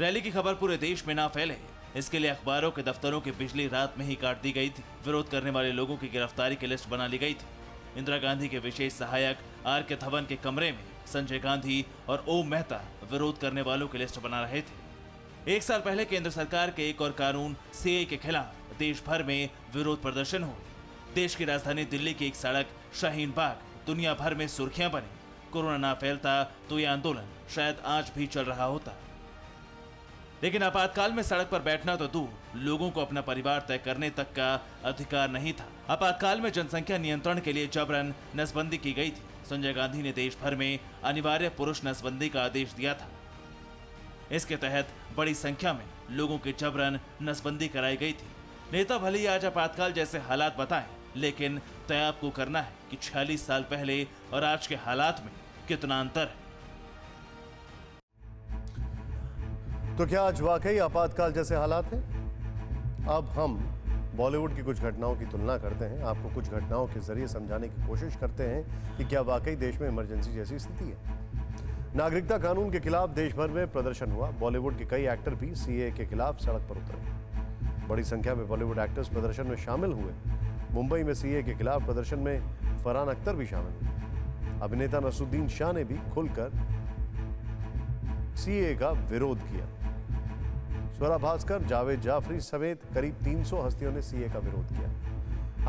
रैली की खबर पूरे देश में ना फैले, इसके लिए अखबारों के दफ्तरों की बिजली रात में ही काट दी गई थी। विरोध करने वाले लोगों की गिरफ्तारी की लिस्ट बना ली गई थी। इंदिरा गांधी के विशेष सहायक R.K. धवन के कमरे में संजय गांधी और ओम मेहता विरोध करने वालों की लिस्ट बना रहे थे। 1 साल पहले केंद्र सरकार के एक और कानून CAA के खिलाफ देश भर में विरोध प्रदर्शन हुए। देश की राजधानी दिल्ली की एक सड़क शाहीन बाग दुनिया भर में सुर्खियां बनी। कोरोना ना फैलता तो यह आंदोलन शायद आज भी चल रहा होता। लेकिन आपातकाल में सड़क पर बैठना तो दूर, लोगों को अपना परिवार तय करने तक का अधिकार नहीं था। आपातकाल में जनसंख्या नियंत्रण के लिए जबरन नसबंदी की गई थी। संजय गांधी ने देश भर में अनिवार्य पुरुष नसबंदी का आदेश दिया था। इसके तहत बड़ी संख्या में लोगों की जबरन नसबंदी कराई गई थी। नेता भले ही आज आपातकाल जैसे हालात बताएं, लेकिन तय आपको करना है कि 46 साल पहले और आज के हालात में कितना अंतर है। तो क्या आज वाकई आपातकाल जैसे हालात हैं? अब हम बॉलीवुड की कुछ घटनाओं की तुलना करते हैं, आपको कुछ घटनाओं के जरिए समझाने की कोशिश करते हैं कि क्या वाकई देश में इमरजेंसी जैसी स्थिति है। नागरिकता कानून के खिलाफ देश भर में प्रदर्शन हुआ। बॉलीवुड के कई एक्टर भी सीएए के खिलाफ सड़क पर उतरे। बड़ी संख्या में बॉलीवुड एक्टर्स प्रदर्शन में शामिल हुए। मुंबई में सीएए के खिलाफ प्रदर्शन में फरहान अख्तर भी शामिल हुए। अभिनेता नसरुद्दीन शाह ने भी खुलकर सीएए का विरोध किया। स्वरा भास्कर, जावेद जाफरी समेत करीब 300 हस्तियों ने सीएए का विरोध किया।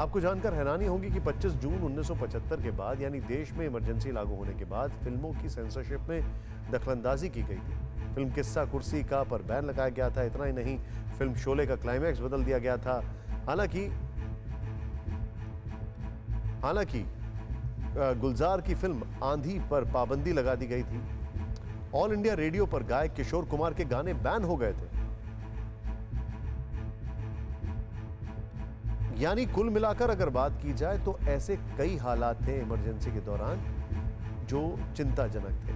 आपको जानकर हैरानी होगी कि 25 जून 1975 के बाद यानी देश में इमरजेंसी लागू होने के बाद फिल्मों की सेंसरशिप में दखलंदाजी की गई थी। फिल्म किस्सा कुर्सी का पर बैन लगाया गया था। इतना ही नहीं, फिल्म शोले का क्लाइमैक्स बदल दिया गया था। हालांकि गुलजार की फिल्म आंधी पर पाबंदी लगा दी गई थी। ऑल इंडिया रेडियो पर गायक किशोर कुमार के गाने बैन हो गए थे। यानी कुल मिलाकर अगर बात की जाए तो ऐसे कई हालात थे इमरजेंसी के दौरान जो चिंताजनक थे।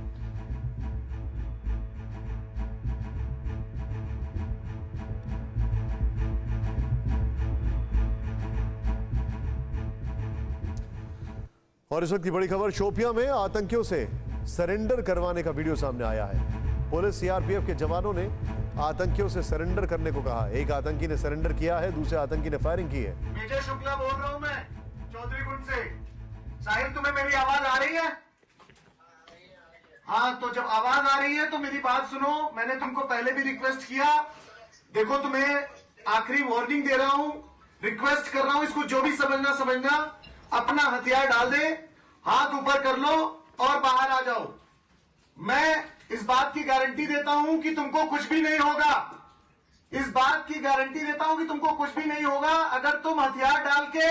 और इस वक्त की बड़ी खबर, शोपियां में आतंकियों से सरेंडर करवाने का वीडियो सामने आया है। पुलिस सीआरपीएफ के जवानों ने आतंकियों से सरेंडर करने को कहा। एक आतंकी ने सरेंडर किया है, दूसरे आतंकी ने फायरिंग की है। विजय शुक्ला बोल रहा हूं मैं चौधरी गुंड से। साहिब, तुम्हें मेरी आवाज आ रही है? हाँ, तो जब आवाज आ रही है तो मेरी बात सुनो। मैंने तुमको पहले भी रिक्वेस्ट किया। देखो, तुम्हें आखिरी वार्निंग दे रहा हूं, रिक्वेस्ट कर रहा हूं। इसको जो भी समझना, अपना हथियार डाल दे, हाथ ऊपर कर लो और बाहर आ जाओ। मैं इस बात की गारंटी देता हूं कि तुमको कुछ भी नहीं होगा। इस बात की गारंटी देता हूं कि तुमको कुछ भी नहीं होगा अगर तुम हथियार डाल के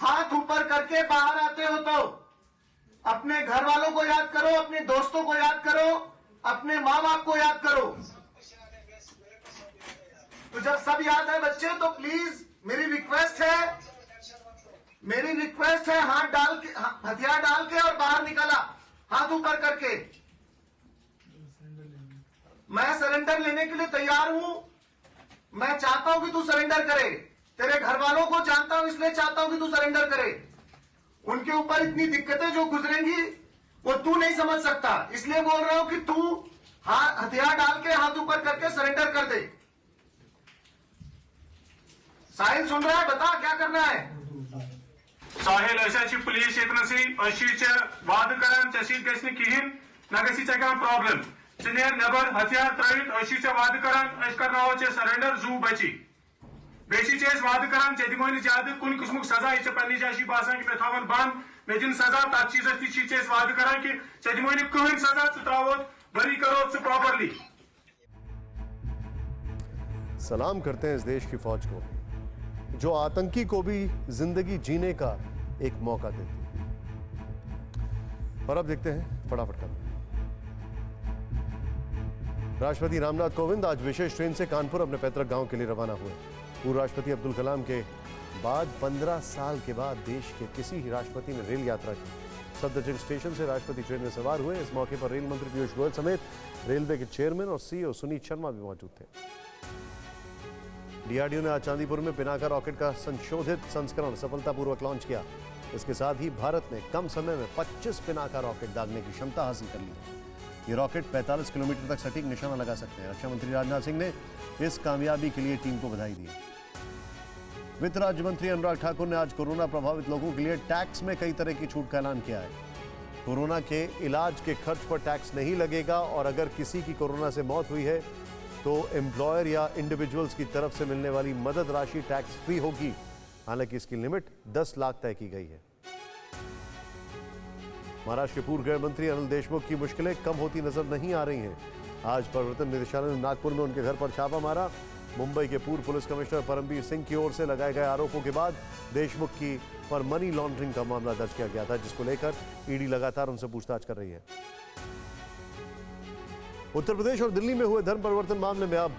हाथ ऊपर करके बाहर आते हो तो। अपने घर वालों को याद करो, अपने दोस्तों को याद करो, अपने माँ बाप को याद करो। तो जब सब याद है बच्चे, तो प्लीज मेरी रिक्वेस्ट है, हाथ डाल के, हथियार डाल के और बाहर निकाला, हाथ ऊपर करके। मैं सरेंडर लेने के लिए तैयार हूं। मैं चाहता हूं कि तू सरेंडर करे। तेरे घर वालों को जानता हूं, इसलिए चाहता हूं कि तू सरेंडर करे। उनके ऊपर इतनी दिक्कतें जो गुजरेंगी वो तू नहीं समझ सकता, इसलिए बोल रहा हूं कि तू हथियार डाल के हाथ ऊपर करके सरेंडर कर दे। साहिल सुन रहा है? बता क्या करना है। साहिल, अशी पुलिस वाद करान कहें न ग प्रॉब्लम नबर हथियार त्रित वाद करान कर सरेंडर जू बची बे वाद करान दिमो ज्यादा कुन किस्म सजा। यह पन्नी जाए बसान कि मे बंद, मे दिन सजा। तथ चीज ती वाद करान कि दिमो कहीं सजा, त्रो बरी करो प्रॉपरली। सलाम करते हैं इस देश की फौज को जो आतंकी को भी जिंदगी जीने का एक मौका देती है। और अब देखते हैं फटाफट कर। राष्ट्रपति रामनाथ कोविंद आज विशेष ट्रेन से कानपुर अपने पैतृक गांव के लिए रवाना हुए। पूर्व राष्ट्रपति अब्दुल कलाम के बाद 15 साल के बाद देश के किसी ही राष्ट्रपति ने रेल यात्रा की। सफदरजंग स्टेशन से राष्ट्रपति ट्रेन में सवार हुए। इस मौके पर रेल मंत्री पीयूष गोयल समेत रेलवे के चेयरमैन और सीईओ सुनीत शर्मा भी मौजूद थे। डीआरडीओ ने आज चांदीपुर में पिनाका रॉकेट का संशोधित संस्करण सफलतापूर्वक लॉन्च किया। इसके साथ ही भारत ने कम समय में 25 पिनाका रॉकेट दागने की क्षमता हासिल कर ली है। ये रॉकेट 45 किलोमीटर तक सटीक निशाना लगा सकते हैं। रक्षा मंत्री राजनाथ सिंह ने इस कामयाबी के लिए टीम को बधाई दी। वित्त राज्य मंत्री अनुराग ठाकुर ने आज कोरोना प्रभावित लोगों के लिए टैक्स में कई तरह की छूट का ऐलान किया है। कोरोना के इलाज के खर्च पर टैक्स नहीं लगेगा और अगर किसी की कोरोना से मौत हुई है तो एम्प्लॉयर या इंडिविजुअल्स की तरफ से मिलने वाली मदद राशि टैक्स फ्री होगी। हालांकि इसकी लिमिट 10 लाख तय की गई है। महाराष्ट्र के पूर्व गृह मंत्री अनिल देशमुख की मुश्किलें कम होती नजर नहीं आ रही हैं। आज प्रवर्तन निदेशालय ने नागपुर में उनके घर पर छापा मारा। मुंबई के पूर्व पुलिस कमिश्नर परमबीर सिंह की ओर से लगाए गए आरोपों के बाद देशमुख की पर मनी लॉन्ड्रिंग का मामला दर्ज किया गया था, जिसको लेकर ईडी लगातार उनसे पूछताछ कर रही है। उत्तर प्रदेश और दिल्ली में हुए धर्म परिवर्तन मामले में अब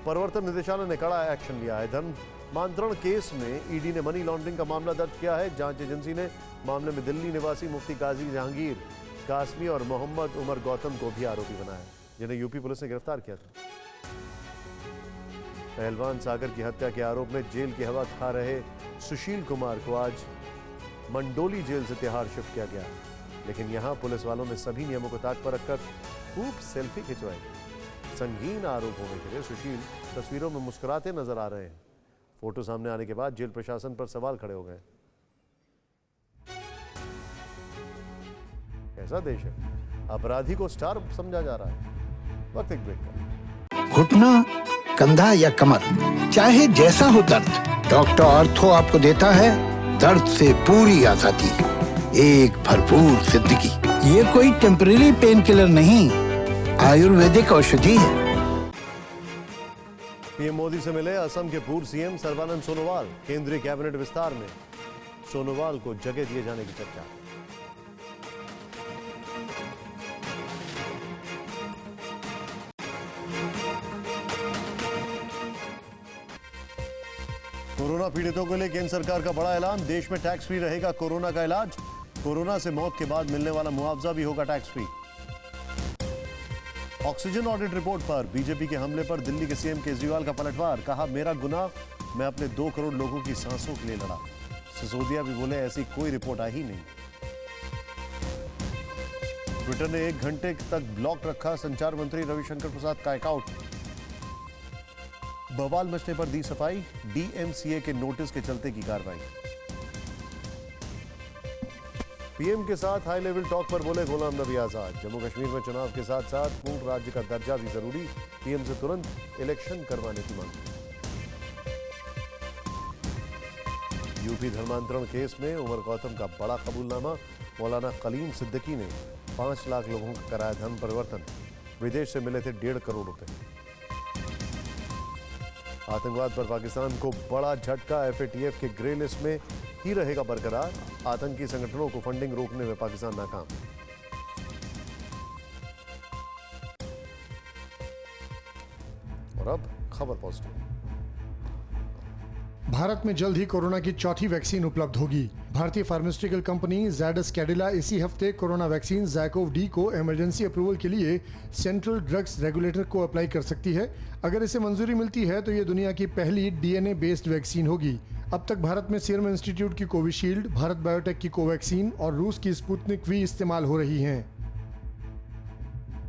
प्रवर्तन निदेशालय ने कड़ा एक्शन लिया है। धर्मांतरण केस में ईडी ने मनी लॉन्ड्रिंग का मामला दर्ज किया है। जांच एजेंसी ने मामले में दिल्ली निवासी मुफ्ती काजी जहांगीर कासमी और मोहम्मद उमर गौतम को भी आरोपी बनाया, जिन्हें यूपी पुलिस ने गिरफ्तार किया था। पहलवान सागर की हत्या के आरोप में जेल की हवा खा रहे सुशील कुमार को आज मंडोली जेल से तिहाड़ शिफ्ट किया गया, लेकिन यहां पुलिस वालों ने सभी नियमों को ताक पर रखकर खूब सेल्फी खिंचवाई। संगीन आरोप होने के लिए सुशील तस्वीरों में मुस्कुराते नजर आ रहे हैं। फोटो सामने आने के बाद जेल प्रशासन पर सवाल खड़े हो गए। कैसा देश है, अपराधी को स्टार समझा जा रहा है। वक्त एक ब्रेक का। घुटना, कंधा या कमर, चाहे जैसा हो दर्द, डॉक्टर ऑर्थो आपको देता है दर्द से पूरी आजादी, एक भरपूर जिंदगी। ये कोई टेम्परेरी पेन किलर नहीं, आयुर्वेदिक औषधि है। पीएम मोदी से मिले असम के पूर्व सीएम सर्बानंद सोनोवाल। केंद्रीय कैबिनेट विस्तार में सोनोवाल को जगह दिए जाने की चर्चा। कोरोना पीड़ितों के लिए केंद्र सरकार का बड़ा ऐलान। देश में टैक्स फ्री रहेगा कोरोना का इलाज। कोरोना से मौत के बाद मिलने वाला मुआवजा भी होगा tax free. Oxygen audit report पर बीजेपी के हमले पर दिल्ली के सीएम केजरीवाल का पलटवार। कहा, मेरा गुनाह, मैं अपने 2 करोड़ लोगों की सांसों के लिए लड़ा। सिसोदिया भी बोले, ऐसी कोई रिपोर्ट आई ही नहीं। ट्विटर ने 1 घंटे तक ब्लॉक रखा संचार मंत्री रविशंकर प्रसाद का अकाउंट। बवाल मचने पर दी सफाई। डीएमसीए के नोटिस के चलते की कार्रवाई। पीएम के साथ हाई लेवल टॉक पर बोले गुलाम नबी आजाद। जम्मू कश्मीर में चुनाव के साथ साथ पूर्ण राज्य का दर्जा भी जरूरी। पीएम से तुरंत इलेक्शन करवाने की मांग। यूपी धर्मांतरण केस में उमर गौतम का बड़ा कबूलनामा। मौलाना कलीम सिद्दीकी ने 5 लाख लोगों का कराया धन परिवर्तन। विदेश से मिले थे 1.5 करोड़ रुपए। आतंकवाद पर पाकिस्तान को बड़ा झटका। एफएटीएफ के ग्रे लिस्ट में ही रहेगा बरकरार। आतंकी संगठनों को फंडिंग रोकने में पाकिस्तान नाकाम। और अब खबर पॉजिटिव। भारत में जल्द ही कोरोना की चौथी वैक्सीन उपलब्ध होगी। भारतीय फार्मास्यूटिकल कंपनी ज़ायडस कैडिला इसी हफ्ते कोरोना वैक्सीन ज़ायकोव-डी को इमरजेंसी अप्रूवल के लिए सेंट्रल ड्रग्स रेगुलेटर को अप्लाई कर सकती है। अगर इसे मंजूरी मिलती है तो ये दुनिया की पहली डीएनए बेस्ड वैक्सीन होगी। अब तक भारत में सीरम इंस्टीट्यूट की कोविशील्ड, भारत बायोटेक की कोवैक्सीन और रूस की स्पुतनिक वी इस्तेमाल हो रही हैं।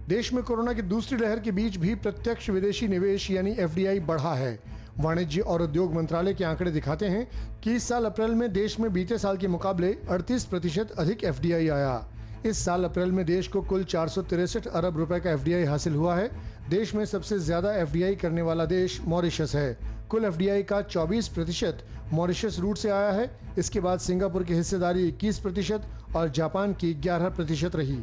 देश में कोरोना की दूसरी लहर के बीच भी प्रत्यक्ष विदेशी निवेश यानी एफडीआई बढ़ा है। वाणिज्य और उद्योग मंत्रालय के आंकड़े दिखाते हैं कि इस साल अप्रैल में देश में बीते साल के मुकाबले 38% अधिक एफडीआई आया। इस साल अप्रैल में देश को कुल 463 अरब रुपए का एफडीआई हासिल हुआ है। देश में सबसे ज्यादा एफडीआई करने वाला देश मॉरिशस है। कुल एफडीआई का 24% मॉरिशस रूट से आया है। इसके बाद सिंगापुर की हिस्सेदारी 21% और जापान की 11% रही।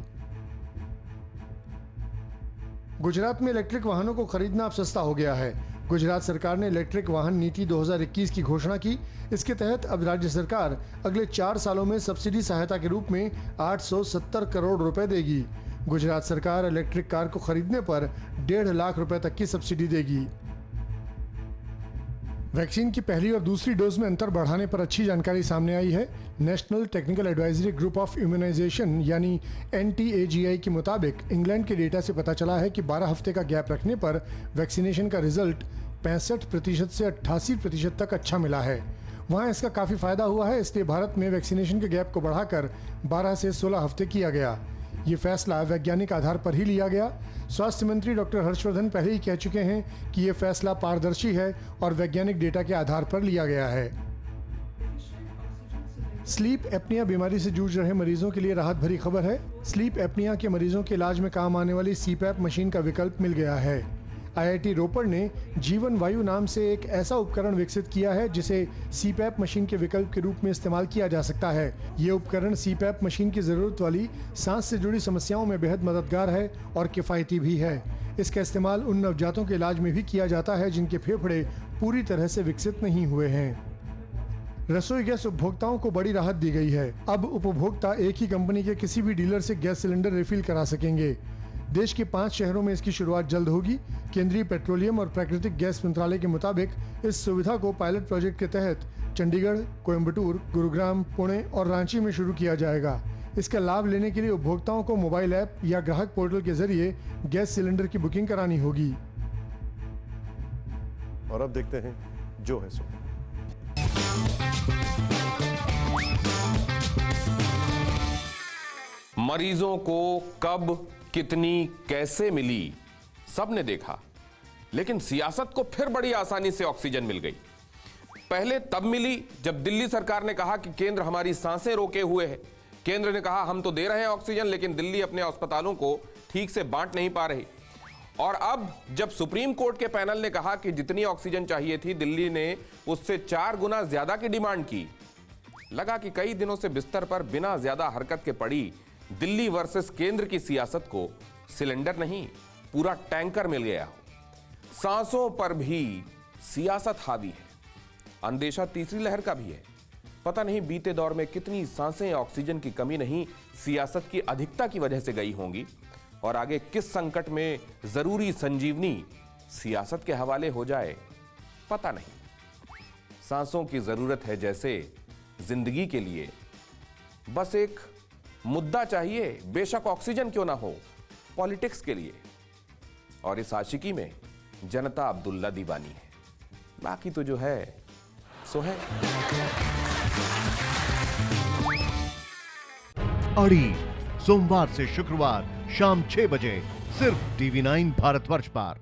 गुजरात में इलेक्ट्रिक वाहनों को खरीदना अब सस्ता हो गया है। गुजरात सरकार ने इलेक्ट्रिक वाहन नीति 2021 की घोषणा की। इसके तहत अब राज्य सरकार अगले 4 सालों में सब्सिडी सहायता के रूप में 870 करोड़ रुपए देगी। गुजरात सरकार इलेक्ट्रिक कार को खरीदने पर 1.5 लाख रुपए तक की सब्सिडी देगी। वैक्सीन की पहली और दूसरी डोज में अंतर बढ़ाने पर अच्छी जानकारी सामने आई है। National technical advisory group of immunisation यानी NTAGI के मुताबिक इंग्लैंड के डेटा से पता चला है कि 12 हफ्ते का गैप रखने पर वैक्सीनेशन का रिजल्ट 65% से 88% तक अच्छा मिला है। वहाँ इसका काफ़ी फायदा हुआ है, इसलिए भारत में वैक्सीनेशन के गैप को बढ़ाकर 12 से 16 हफ्ते किया गया। ये फैसला वैज्ञानिक आधार पर ही लिया गया। स्वास्थ्य मंत्री डॉक्टर हर्षवर्धन पहले ही कह चुके हैं कि ये फैसला पारदर्शी है और वैज्ञानिक डेटा के आधार पर लिया गया है। स्लीप एपनिया बीमारी से जूझ रहे मरीजों के लिए राहत भरी खबर है। स्लीप एपनिया के मरीजों के इलाज में काम आने वाली CPAP मशीन का विकल्प मिल गया है। IIT रोपड़ ने जीवन वायु नाम से एक ऐसा उपकरण विकसित किया है जिसे CPAP मशीन के विकल्प के रूप में इस्तेमाल किया जा सकता है। ये उपकरण CPAP मशीन की ज़रूरत वाली सांस से जुड़ी समस्याओं में बेहद मददगार है और किफ़ायती भी है। इसका इस्तेमाल उन नवजातों के इलाज में भी किया जाता है जिनके फेफड़े पूरी तरह से विकसित नहीं हुए हैं। रसोई गैस उपभोक्ताओं को बड़ी राहत दी गई है। अब उपभोक्ता एक ही कंपनी के किसी भी डीलर से गैस सिलेंडर रिफिल करा सकेंगे। देश के 5 शहरों में इसकी शुरुआत जल्द होगी। केंद्रीय पेट्रोलियम और प्राकृतिक गैस मंत्रालय के मुताबिक इस सुविधा को पायलट प्रोजेक्ट के तहत चंडीगढ़, कोयम्बटूर, गुरुग्राम, पुणे और रांची में शुरू किया जाएगा। इसका लाभ लेने के लिए उपभोक्ताओं को मोबाइल ऐप या ग्राहक पोर्टल के जरिए गैस सिलेंडर की बुकिंग करानी होगी। और अब देखते हैं जो है सो। मरीजों को कब, कितनी, कैसे मिली, सबने देखा, लेकिन सियासत को फिर बड़ी आसानी से ऑक्सीजन मिल गई। पहले तब मिली जब दिल्ली सरकार ने कहा कि केंद्र हमारी सांसें रोके हुए है। केंद्र ने कहा हम तो दे रहे हैं ऑक्सीजन, लेकिन दिल्ली अपने अस्पतालों को ठीक से बांट नहीं पा रही। और अब जब सुप्रीम कोर्ट के पैनल ने कहा कि जितनी ऑक्सीजन चाहिए थी, दिल्ली ने उससे 4 गुना ज्यादा की डिमांड की, लगा कि कई दिनों से बिस्तर पर बिना ज्यादा हरकत के पड़ी दिल्ली वर्सेस केंद्र की सियासत को सिलेंडर नहीं, पूरा टैंकर मिल गया हो। सांसों पर भी सियासत हावी है। अंदेशा तीसरी लहर का भी है। पता नहीं बीते दौर में कितनी सांसें ऑक्सीजन की कमी नहीं, सियासत की अधिकता की वजह से गई होंगी, और आगे किस संकट में जरूरी संजीवनी सियासत के हवाले हो जाए पता नहीं। सांसों की जरूरत है जैसे जिंदगी के लिए, बस एक मुद्दा चाहिए, बेशक ऑक्सीजन क्यों ना हो, पॉलिटिक्स के लिए। और इस आशिकी में जनता अब्दुल्ला दीवानी है, बाकी तो जो है सो है। अड़ी सोमवार से शुक्रवार शाम 6 बजे सिर्फ TV9 भारतवर्ष पर।